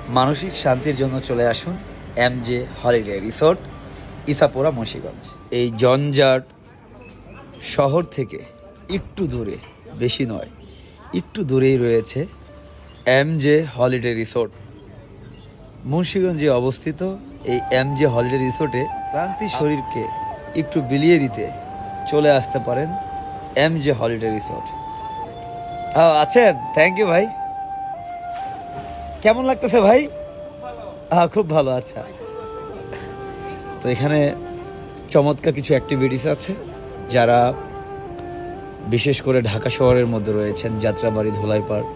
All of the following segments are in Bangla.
মানসিক শান্তির জন্য চলে আসুন এমজে হলিডে রিসোর্ট, ইসাপুরা, মুন্সিগঞ্জ। এই জঞ্জাট শহর থেকে একটু দূরে, বেশি নয়, একটু দূরেই রয়েছে এমজে হলিডে রিসোর্ট। মুন্সিগঞ্জে অবস্থিত এই এমজে হলিডে রিসোর্টে ক্লান্তি শরীরকে একটু বিলিয়ে দিতে চলে আসতে পারেন এমজে হলিডে রিসোর্ট। আছেন? থ্যাংক ইউ ভাই। কেমন লাগতেছে ভাই? খুব ভালো। আচ্ছা, তো এখানে চমৎকার কিছু অ্যাক্টিভিটিস আছে। যারা বিশেষ করে ঢাকা শহরের মধ্যে রয়েছেন, যাত্রাবাড়ি, ধোলাইপাড়,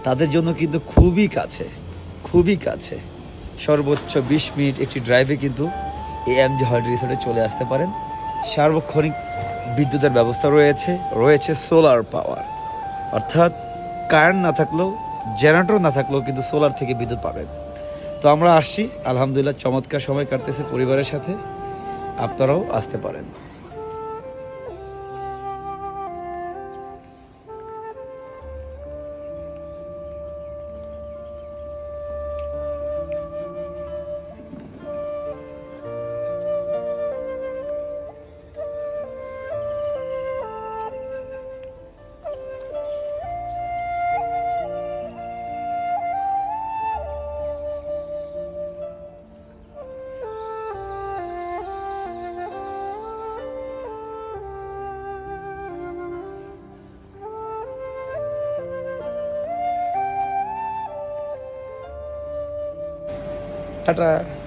তাদের জন্য কিন্তু খুবই কাছে, খুবই কাছে। সর্বোচ্চ 20 মিনিট একটি ড্রাইভে কিন্তু এই এমজে হলিডে রিসোর্টে চলে আসতে পারেন। সার্বক্ষণিক বিদ্যুতের ব্যবস্থা রয়েছে, রয়েছে সোলার পাওয়ার, অর্থাৎ কারেন্ট না থাকলেও, জেনারেটর না থাকলেও কিন্তু সোলার থেকে বিদ্যুৎ পাবেন। তো আমরা আসছি, আলহামদুলিল্লাহ চমৎকার সময় কাটতেছে পরিবারের সাথে। আপনারাও আসতে পারেন। টাটা।